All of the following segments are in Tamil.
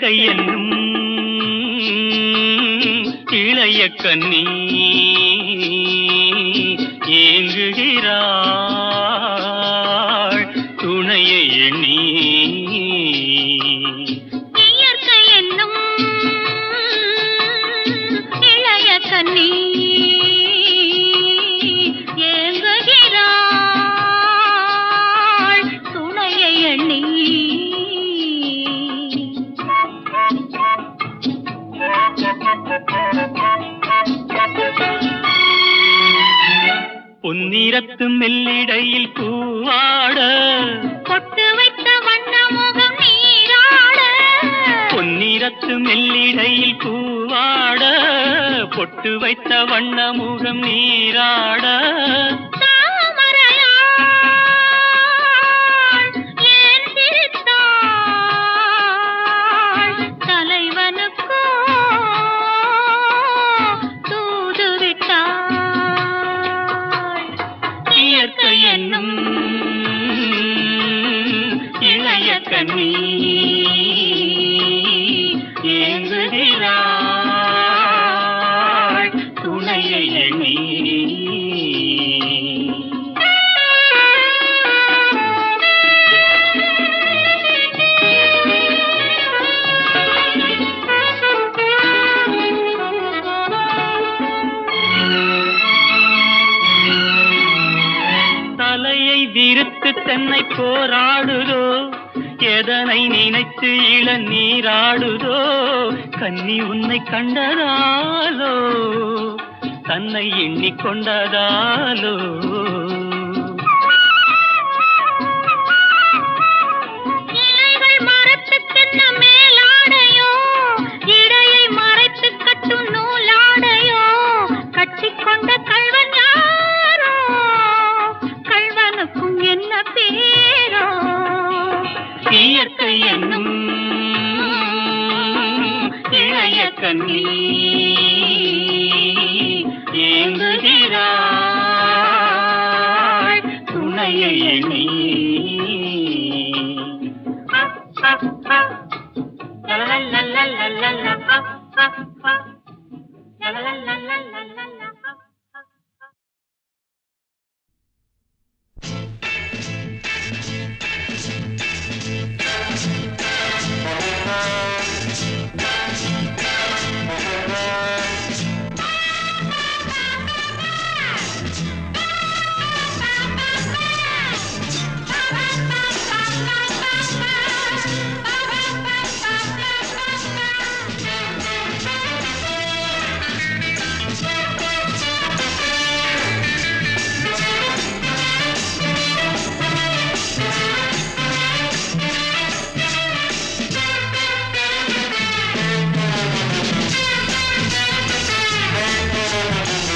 இயற்கை என்னும் இளைய கன்னி ஏங்குகிறாள் துணையை எண்ணி. இயற்கை என்னும் இளைய கன்னி ஏங்குகிறாள் துணையை எண்ணி. பொன்னிறத்து மெல்லிடையில் பூவாட பொட்டு வைத்த வண்ண முகம் நீராட. பொன்னிறத்து மெல்லிடையில் பூவாட பொட்டு வைத்த வண்ண முகம் நீராட. ஏன் சிரித்தாள் தலைவனுக்கோ தூது விட்டாள். இயற்கை என்னும் இளைய கன்னி ஏங்குகிறாள் துணையை எண்ணி. தலையை விரித்து தென்னை போராடுதோ எதனை நினைத்து இளநீராடுதோ. கன்னி உன்னை கண்டதாலோ தன்னை எண்ணிக்கொண்டதாலோ. இலைகள் மரத்துக்கென்ன மேலாடையோ இடையை மறைத்து கட்டும் நூலாடையோ. கட்டிக்கொண்ட கள்வன் யாரோ கள்வனுக்கும் என்ன பேரோ. இயற்கை என்னும் இளைய கன்னி ஏங்குகிறாள் துணையை எண்ணி.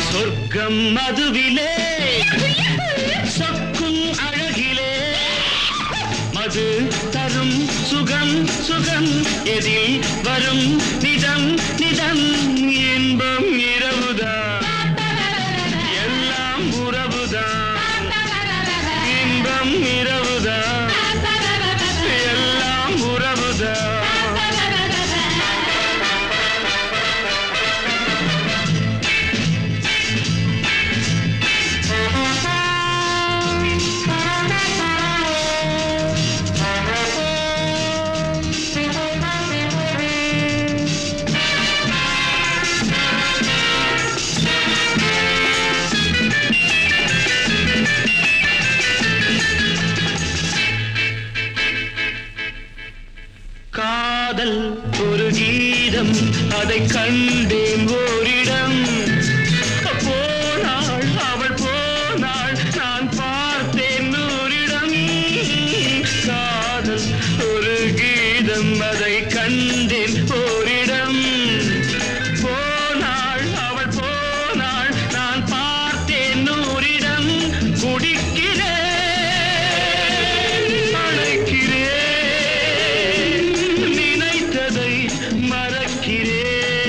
சொர்க்கம் மதுவிலே சொக்கும் அழகிலே மது தரும் சுகம் சுகம் எதில் வரும் நிதம் நிதம். இன்பம் இரவுதான் எல்லாம் உறவுதான். இன்பம் இரவுதான் எல்லாம் உறவுதான். காதல் ஒரு கீதம் அதை கண்டேன் ஓரிடம். போனாள் அவள் போனாள் நான் பார்த்தேன் நூறிடம். காதல் ஒரு கீதம் அதை கண்டேன் ஓரிடம். போனாள் அவள் போனாள் நான் பார்த்தேன் நூறிடம். குடிக்கிறேன் அழைக்கிறேன் நினைத்ததை மறக்கிறேன்.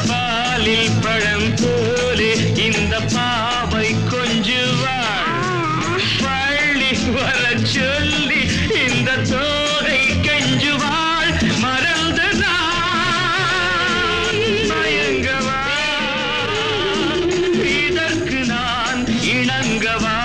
பாலில் பழம் போலே இந்த பாவை கொஞ்சுவாள் பள்ளி வர சொல்லி இந்த தோகை கெஞ்சுவாள் மறந்து நான் மயங்கவா இதற்கு நான் இணங்கவா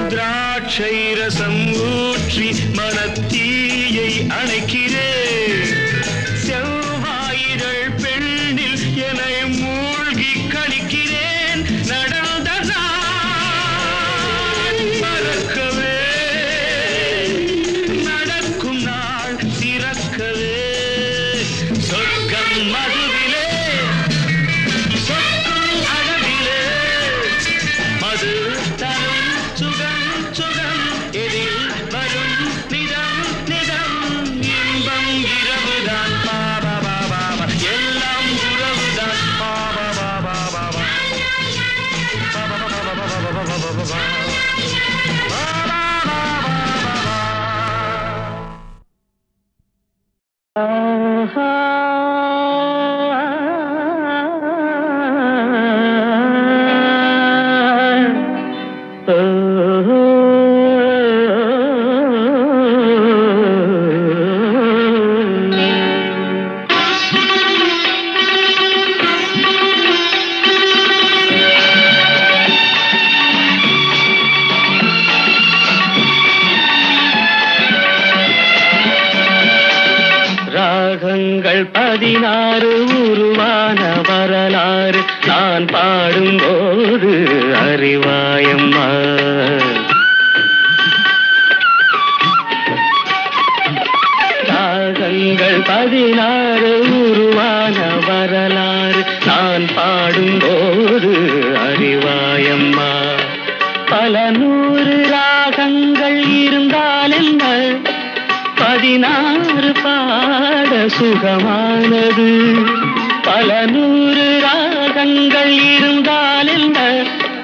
திராட்சை ரசம் ஊற்றி மனத்தீயை அணைக்கிறேன் செவ்வாயிதழ் பெண்ணில் என்னை மூழ்கி கழிக்கிறேன் நடந்த நாள் மறக்கவே நடக்கும் நாள் திறக்கவே சொர்க்கம் மதுவிலே சொற்கும் அழகிலே மது தரும் சுகம் சுகம் எதில் வரும் நிதம் நிதம் இன்பம் இரவுதான் பாபா பாபா எல்லாம் உறவுதான் பாபா பாபா பாபா ராகங்கள் 16 உருவான வரலாறு நான் பாடும்போது அறிவாயம்மா ராகங்கள் 16 உருவான வரலாறு நான் பாடும்போது அறிவாயம்மா பல 100 ராகங்கள் இருந்தால் என்ன 16 பாட சுகமானது பல 100 ராகங்கள் இருந்தால் என்ன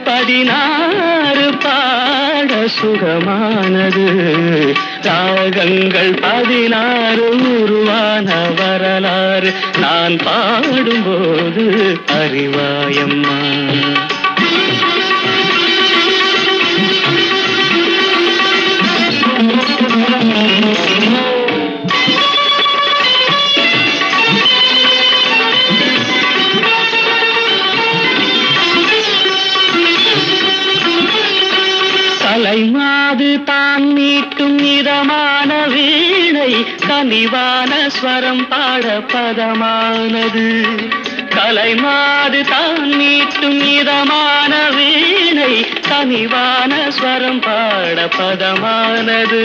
16 பாட சுகமானது ராகங்கள் 16 உருவான வரலாறு நான் பாடும்போது அறிவாயம்மா கலைமாது தான் மீட்டும் இதமான வீணை கனிவான ஸ்வரம் பாட பதமானது கலைமாது தான் மீட்டும் இதமான வீணை கனிவான ஸ்வரம் பாட பதமானது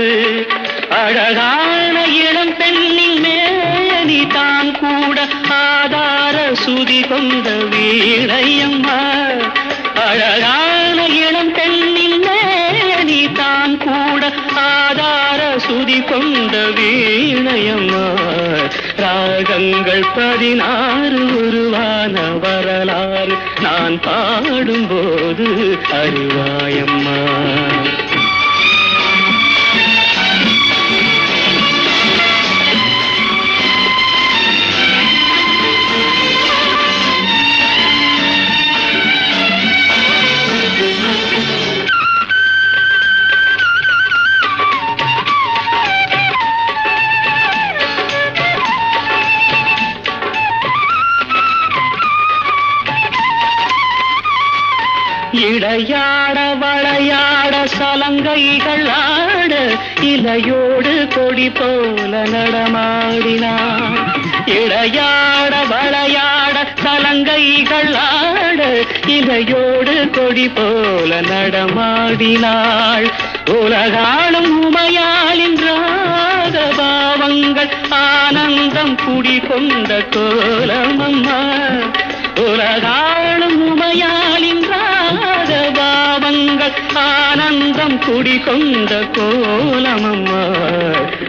அழகான இளம் பெண்ணின் மேனி தான் கூட ஆதார சுதி கொண்ட வீணையம்மா அழகான இளம் பெண்ணின் மேனி தான் கூட ஆதார சுதி கொண்ட வீணையம்மா ராகங்கள் 16 உருவான வரலாறு நான் பாடும்போது அறிவாயம்மா இடையாட வளையாட சலங்கைகள் ஆட இலையோடு கொடி போல நடமாடினான் இடையாட வளையாட சலங்கைகள் ஆட இலையோடு கொடி போல நடமாடினாள் உலகாளும் உமையாளின் ராக பாவங்கள் ஆனந்தம் குடிகொண்ட கோலமம்மா உலகாளும் உமையாளின் ராக பாவங்கள் ஆனந்தம் குடிகொண்ட கோலமம்மா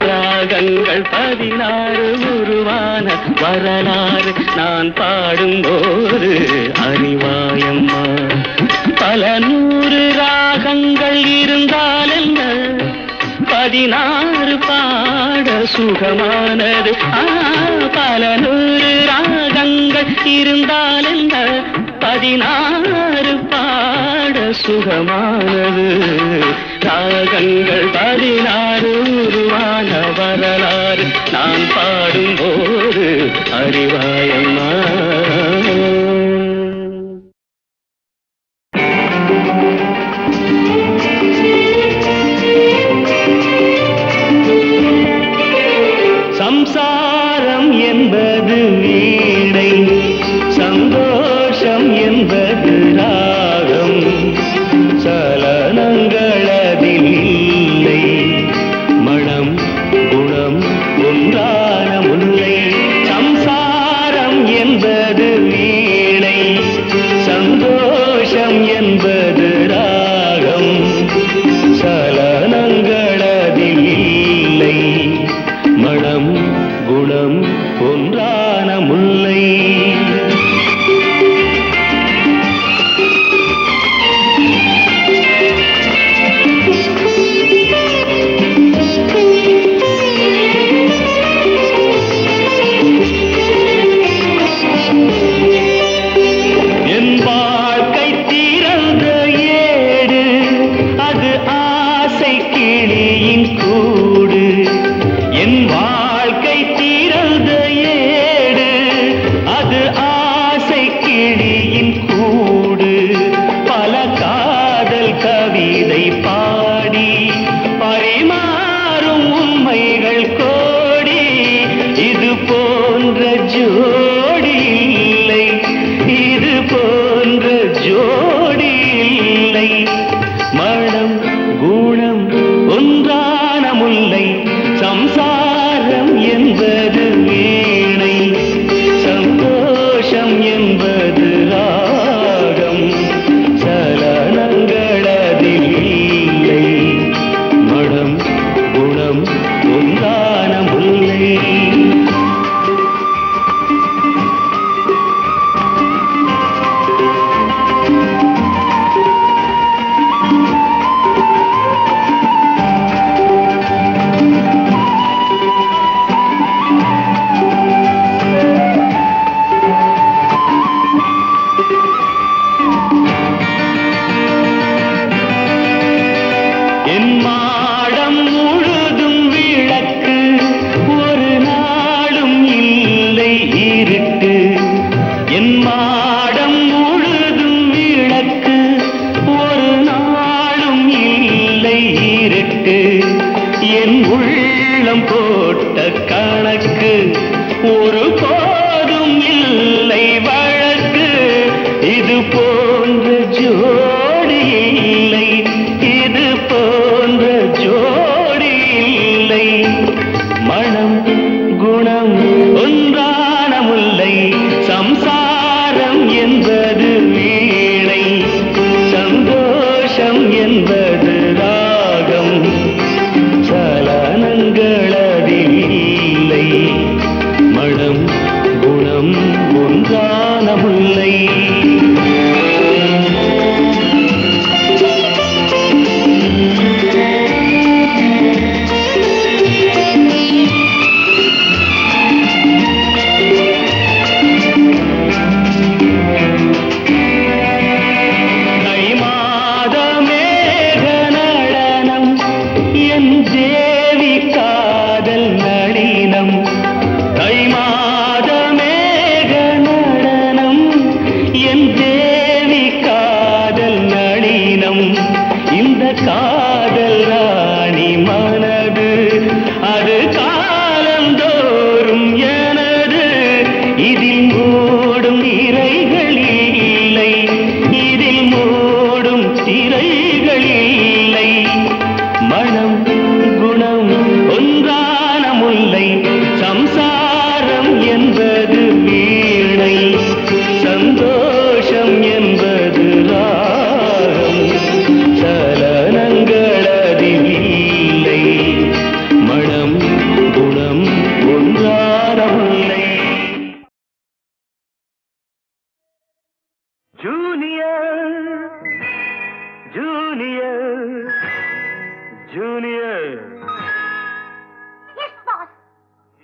ராகங்கள் 16 உருவான வரலாறு நான் பாடும்போது அறிவாயம்மா பல 100 ராகங்கள் இருந்தால் என்ன 16 பாட சுகமானது பல 100 ராகங்கள் இருந்தால் என்ன 16 பாட சுகமானது ராகங்கள் 16 உருவான வரலாறு நான் பாடும்போது அறிவாயம்மா சம்சாரம் என்பது வீணை சந்தோஷம் என்பது ராகம் சலனங்களதில் இல்லை மனம் குணம் ஒன்றான முல்லை சம்சாரம் என்பது வீணை சந்தோஷம் என்பது ராகம் சலனங்களதில் இல்லை மனம் குணம் ஒன்றான முல்லை என் வாழ்க்கை திறந்த ஏடு அது ஆசை கிளியின் கூடு என் வாழ்க்கை திறந்த ஏடு அது ஆசை கிளியின் கூடு பல காதல் கவிதை பாடி பரிமாறும் உண்மைகள் கோடி இது போன்ற ஜோடி இல்லை இது போன்ற ஜோடி இல்லை மனம் குணம் ஒன்றான முல்லை சம்சாரம் என்பது வீணை சந்தோஷம் என்பது ராகம் சலனங்களதில் இல்லை மனம் குணம் ஒன்றான முல்லை என் மாடம் முழுதும் விளக்கு ஒரு நாளும் இல்லை இருட்டு என் மாடம் முழுதும் விளக்கு ஒரு நாளும் இல்லை இருட்டு என் உள்ளம் போட்ட கணக்கு ஒரு போதும் இல்லை வழக்கு இது போன்ற ஜோடி இல்லை இது போன்ற ஜோடி இல்லை மனம் குணம் ஒன்றான முல்லை சம்சாரம் என்பது வீணை சந்தோஷம் என்பது ராகம் சலனங்களதில் இல்லை மனம் குணம் ஒன்றான முல்லை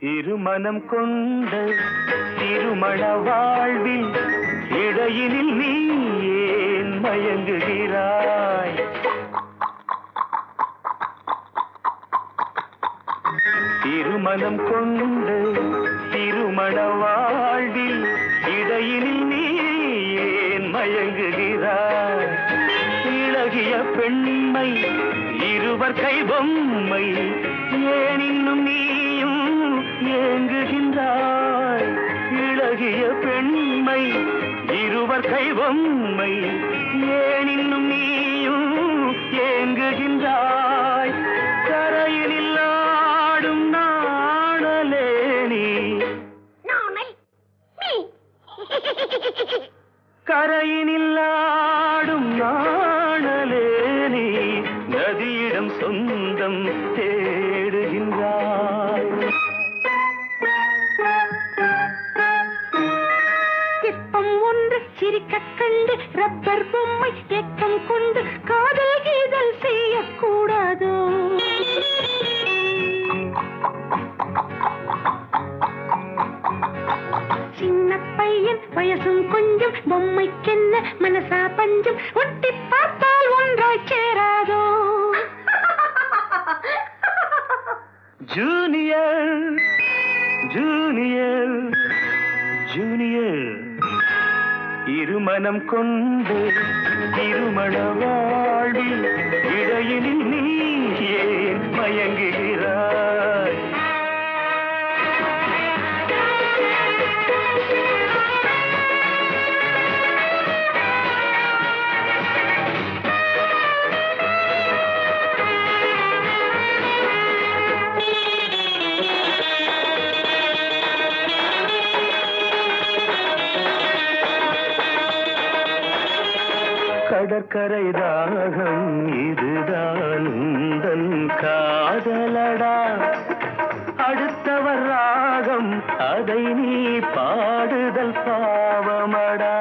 இருமனம் கொண்ட திருமண வாழ்வில் இடையினில் நீ ஏன் மயங்குகிறாய்? திருமணம் கொண்ட திருமண வாழ்வில் இடையினில் நீ ஏன் மயங்குகிறாய்? இளகிய பெண்மை இருவர் கை பொம்மை ஏன் இன்னும் நீயும் ஏங்குகின்றாய்? இளகிய பெண்மை இருவர் கை பொம்மை ஏன் இன்னும் நீயும் ஏங்குகின்றாய்? கரையினில் ஆடும் நாணலே நீ கரையினில் ஆடும் நாணலே நீ நதியிடம் சொந்தம் தேடுகின்றாய். சிற்பம் ஒன்று சிரிக்க கண்டு ரப்பர் பொம்மை ஏக்கம் கொண்டு காதல் கீதல் செய்யக்கூடாதோ? சின்ன பையன் வயசும் கொஞ்சம் பொம்மைக்கென்ன மனசா பஞ்சம் ஒட்டி பார்த்தால் ஒன்றாய் சேராதோ? ஜூனியர் ஜூனியர் ஜூனியர் இருமனம் கொண்டு திருமண வாழ்வில் இடையினில் நீ ஏன் மயங்குகிறாய்? கடற்கரை தாகம் இதுதான் உந்தன் காதலடா. அடுத்தவர் ராகம் அதை நீ பாடுதல் பாவமடா.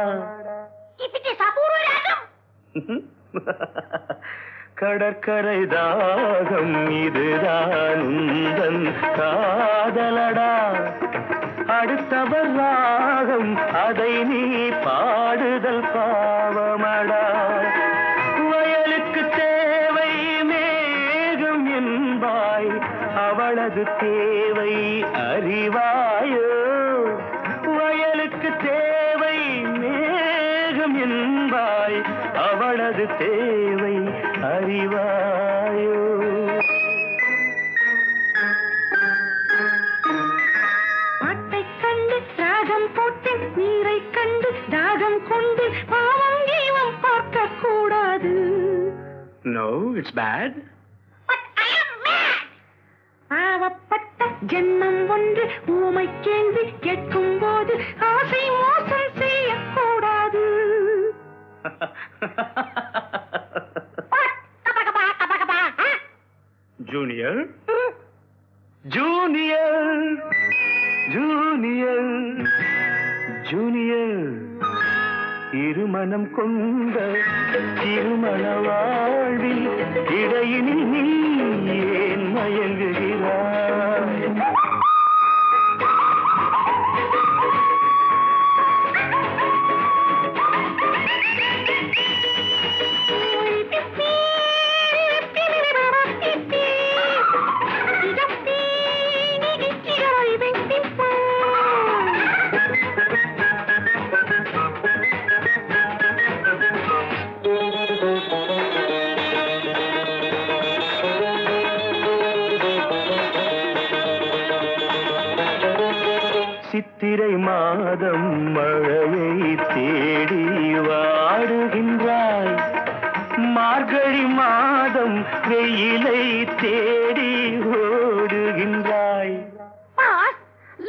கடற்கரை தாகம் இதுதான் உந்தன் காதலடா. அடுத்தவர் ராகம் அதை நீ பாடுதல் பாவமடா. வயலுக்கு தேவை மேகம் என்பாய், அவளது தேவை அறிவாயோ? வயலுக்கு தேவை மேகம் என்பாய், அவளது தேவை அறிவாயோ? நீரை கண்டு தாகம் கொண்டு பாவம் ஜீவம் பார்க்க கூடாது. No, it's bad. பாவப்பட்ட ஜென்மம் ஒன்று ஊமை கேள்வி கேட்கும் போது ஆசை மோசம் செய்யக்கூடாது. ஜூனியர் ஜூனியர் ஜூனியர் ஜூனியர் இருமனம் கொண்ட திருமண வாழ்வில் இடையினில் நீ ஏன் மயங்குகிறாய்? சித்திரை மாதம் மழையை தேடி வாடுகின்றாய், மார்கழி மாதம் வெயிலை தேடி ஓடுகின்றாய்.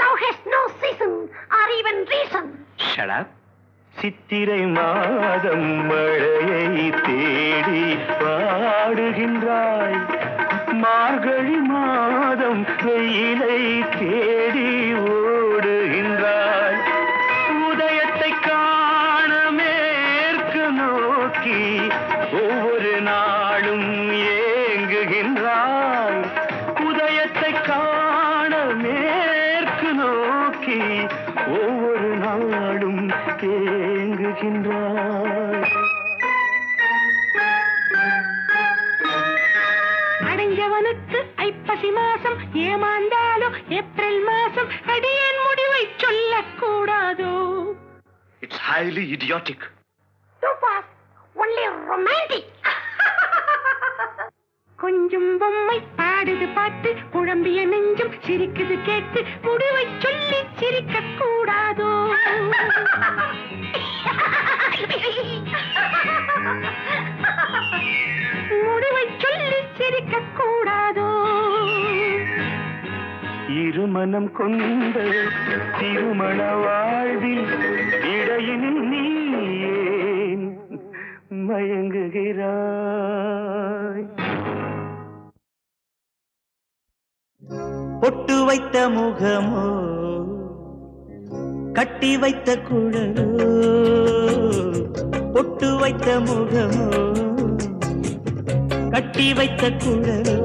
Love has no season or even reason. Shut up. சித்திரை மாதம் மழையை தேடி வாடுகின்றாய், மார்கழி மாதம் வெயிலை தேடி ஓடுகின்றாய். உதயத்தை காண மேற்கு நோக்கி ஒவ்வொரு நாளும் ஏங்குகின்றாய். உதயத்தை காண மேற்கு வருகின்றாய். அடைஞ்சவனுக்கு ஐப்பசி மாசம் ஏமாந்தாலும் ஏப்ரல் மாசம் அடியேன் முடிவை சொல்லக்கூடாதோ? It's highly idiotic. Too fast, only romantic. கொஞ்சம் பொம்மை பாடுது பாட்டு குழம்பிய நெஞ்சம் சிரிக்குது கேட்டு முடிவை சொல்லி சிரிக்க கூடாதோ? முடிவை சொல்லி சிரிக்க கூடாதோ? இருமனம் கொண்ட திருமண வாழ்வில் இடையினில் நீ ஏன் மயங்குகிறாய்? பொட்டு வைத்த முகமோ கட்டி வைத்த குழலோ, பொட்டு வைத்த முகமோ கட்டி வைத்த குழலோ,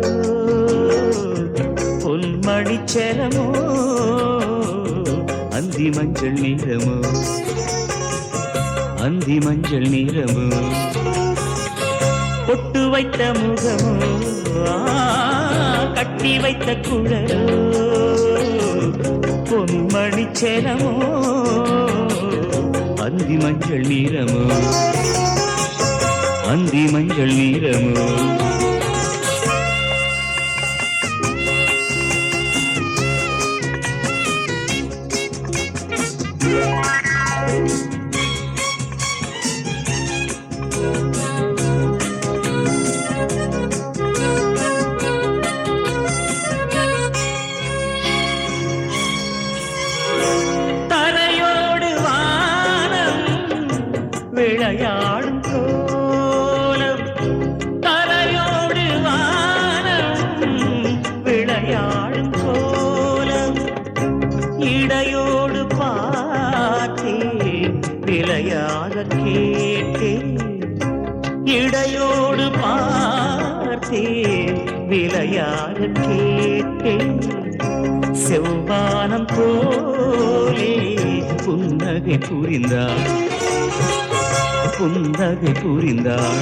பொன்மணி செரமோ அந்தி மஞ்சள் நீரமோ, அந்தி மஞ்சள் நீரமோ, பொட்டு வைத்த முகமோ கட்டி வைத்த குழலோ, பொன்மணி செரமோ அந்தி மஞ்சள் நீரமோ, அந்தி மஞ்சள் நீரமோ. விளையாடும் கோலம் தரையோடு வானம், விளையாடும் கோலம் இடையோடு பார்த்தேன் விளையாக கேட்டேன், இடையோடு பார்த்தேன் விளையாக கேட்டேன், செவ்வானம் போலே புன்னகை புரிந்தார், புன்னகை புரிந்தாள்.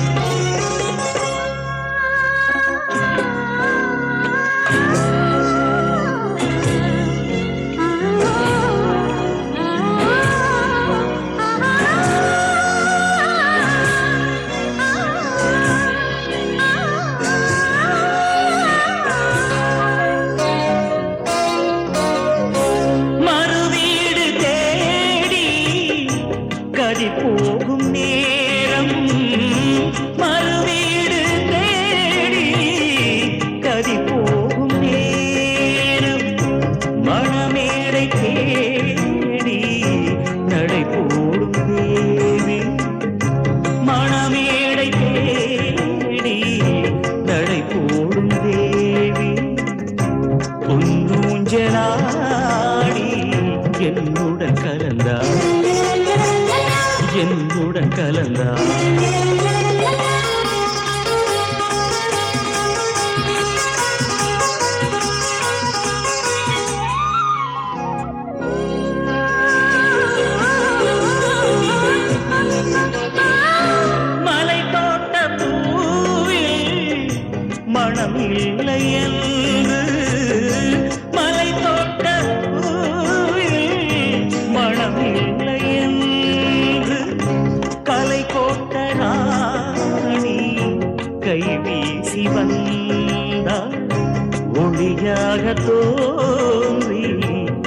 மறுவீடு தேடி கதி போகும் நேரம், மறுவீடு தேடி கதி போகும் நேரம், மணமேடை தேடி நடை போடும் தேவி, மணமேடை தேடி நடை போடும் தேவி, பொன்னூஞ்சலாடி என்னுடன் கலந்தார், என்னுடன் கலந்தார். மலை தோட்ட பூவில் மனம் இல்லை என்று, மலை தோட்ட பூவில் மனம் இல்லை என்று, கலை கோட்ட ராணி கை வீசி வந்தாள், ஒளியாக தோன்றி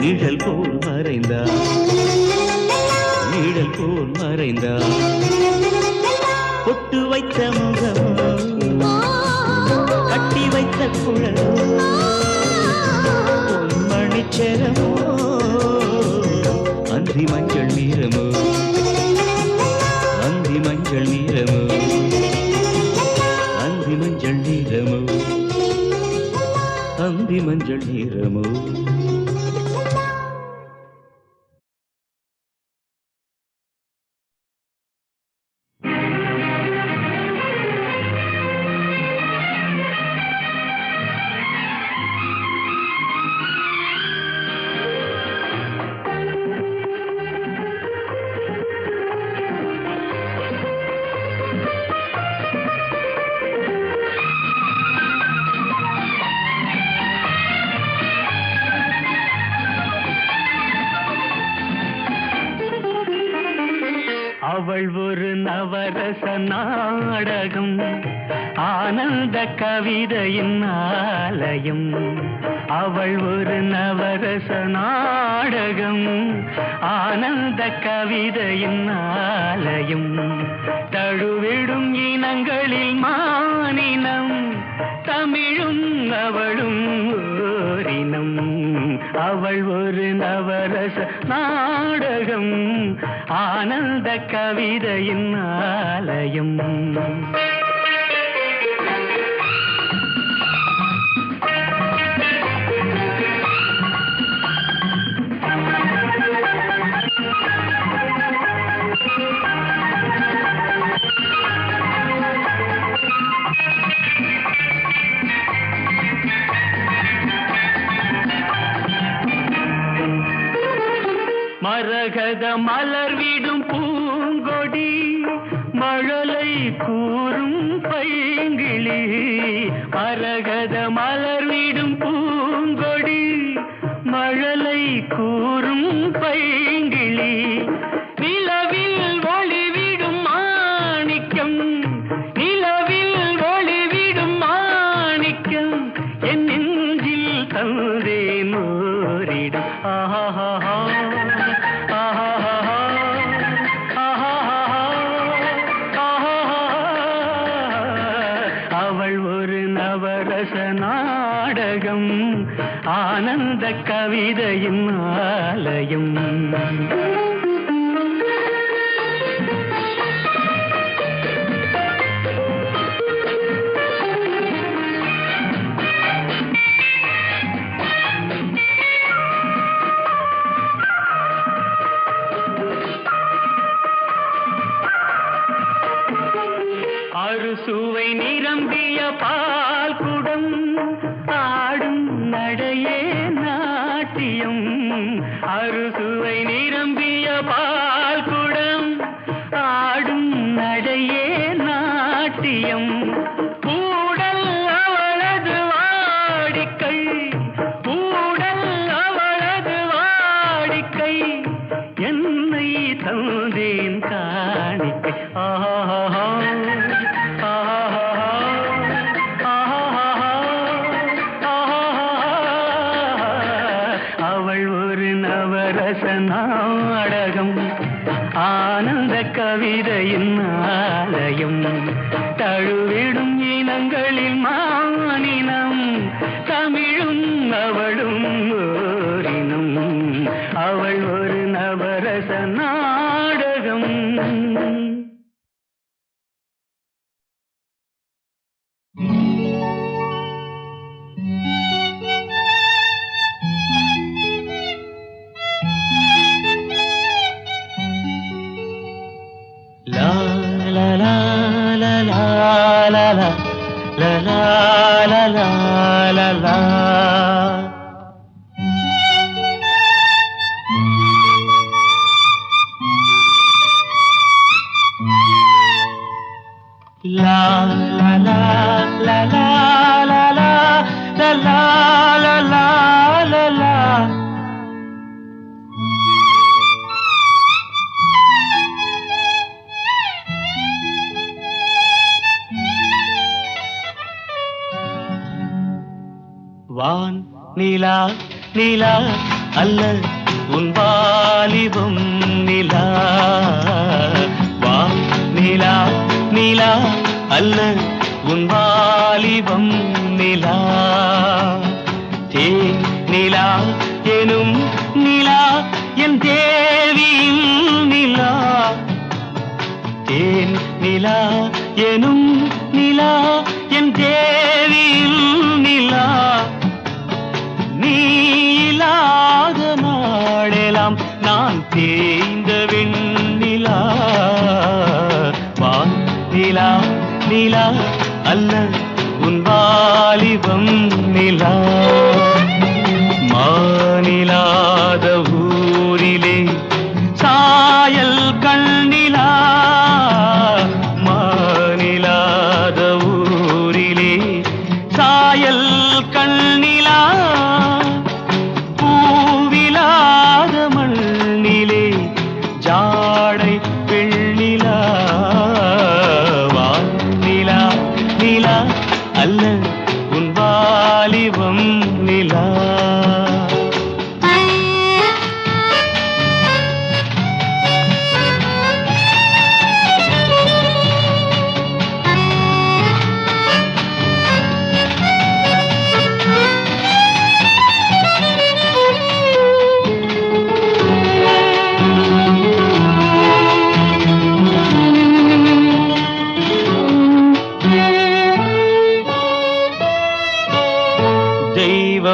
நிழல் போல் மறைந்தாள், நிழல் போல் மறைந்தாள். பொட்டு வைத்த முகமோ கட்டி வைத்த குழலோ, பொன்மணி செரமோ அந்தி மஞ்சள் நீரமோ, அந்தி மஞ்சள் நீரமோ, அந்தி மஞ்சள் நீரமோ, அந்தி மஞ்சள் நீரமோ. அவள் ஒரு நவரச நாடகம், ஆனந்த கவிதையின் ஆலயம். அவள் ஒரு நவரச நாடகம், ஆனந்த கவிதையின் ஆலயம். தழுவிடும் இனங்களில் மானினம், தமிழும் அவளும் ஓரினம். அவள் ஒரு நவரச நாடகம், ஆனந்த கவிதையின் ஆலயம். மரகத மலர் விடும் பூங்கொடி, மழலை கூறும் பைங்கிளி. மரகத மலர் விடும் பூங்கொடி, மழலை கூறும் பைங்கிளி. நிலவில் ஒளிவிடும் மாணிக்கம், நிலவில் ஒளிவிடும் மாணிக்கம், என் நெஞ்சில் தந்தேன் ஓரிடம். ஆஹா நாடகம், ஆனந்த கவிதையின் ஆலயம். அறுசுவை நிரம்பிய பால் குடம், ஆடும் நடையே நாட்டியம். அறுசுவை நிரம்பிய பால் குடம், ஆடும் நடையே நாட்டியம். கூடல் அவளது வாடிக்கை, கூடல் அவளது வாடிக்கை, என்னை தந்தேன் காணிக்கை. ஆஹா நாடகம், ஆனந்த கவிதையின் ஆலயம். தழுவிடும் இனங்களில் மானினம், தமிழும் அவளும் ஓரினம். அவள் ஒரு நவரச நாடகம். La la la la la la la la la la la la. La la la la la la la la la la la la. வான் நிலா நிலா அல்ல உன் வாலிபம் நிலா. வான் நிலா நிலா அல்ல உன் வாலிபம் நிலா. தேன் நிலா எனும் நிலா என் தேவியின் நிலா. தேன் நிலா எனும் நிலா என் தேவியின் நிலா. நீ இல்லாத நாளெல்லாம் நான் தேய்ந்த வெண்ணிலா. வான் நிலா நிலா அல்ல உன் வாலிபம் நிலா. மானிலாத ஊரிலே சாயல் கண்ணிலா. மானிலாத ஊரிலே சாயல் கண்ணிலா. பூவிலாத மண்ணிலே ஜாடை பெண்ணிலா.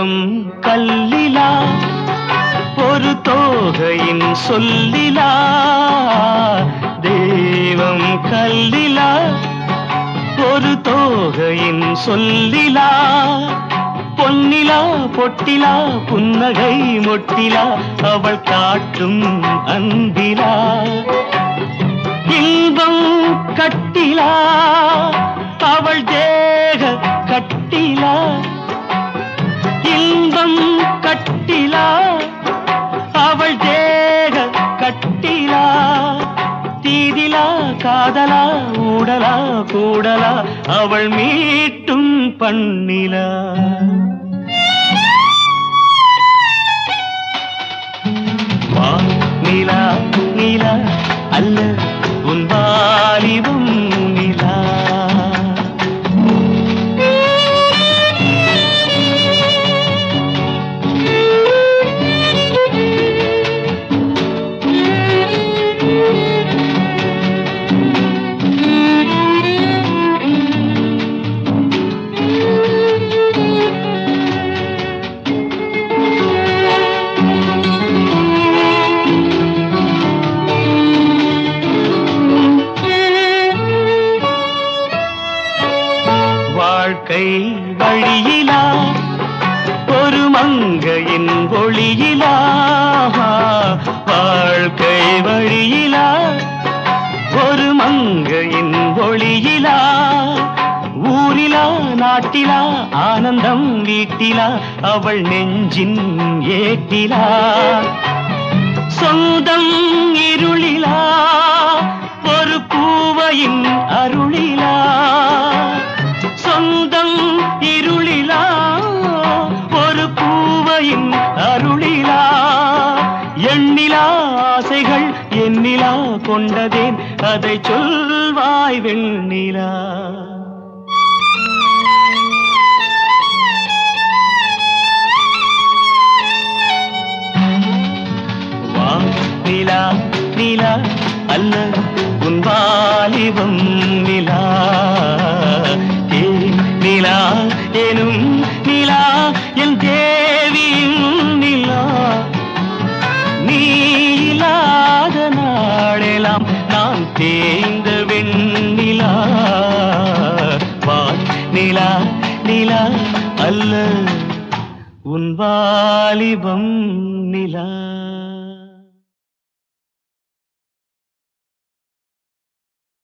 தெய்வம் கல்லிலா ஒரு தோகையின் சொல்லிலா தெய்வம் கல்லிலா ஒரு தோகையின் சொல்லிலா பொன்னிலா பொட்டிலா புன்னகை மொட்டிலா அவள் காட்டும் அன்பிலா இன்பம் கட்டிலா அவள் தேக கட்டிலா இன்பம் கட்டிலா அவள் தேக கட்டிலா தீதிலா காதலா ஊடலா கூடலா அவள் மீட்டும் பண்ணிலா வா நிலா நிலா அல்ல உன் வாலிபம் நிலா வாழ்க்கை வழியிலா ஒரு மங்கையின் ஒளியிலா வாழ்க்கை வழியிலா ஒரு மங்கையின் ஒளியிலா ஊரிலா நாட்டிலா ஆனந்தம் வீட்டிலா அவள் நெஞ்சின் ஏட்டிலா சொந்தம் இருளிலா ஒரு பூவையின் அருளிலா சொந்தம் இருளிலா ஒரு பூவையின் அருளிலா எண்ணிலா ஆசைகள் எண்ணிலா கொண்டதேன் அதை சொல்வாய் வெண்ணிலா வா நிலா நிலா அல்ல உன் வாலிபம் நிலா நிலா எனும் நிலா என் தேவியின் நிலா நீ இல்லாத நாளெல்லாம் நான் தேய்ந்த வெண்ணிலா வா நிலா நிலா அல்ல உன் வாலிபம் நிலா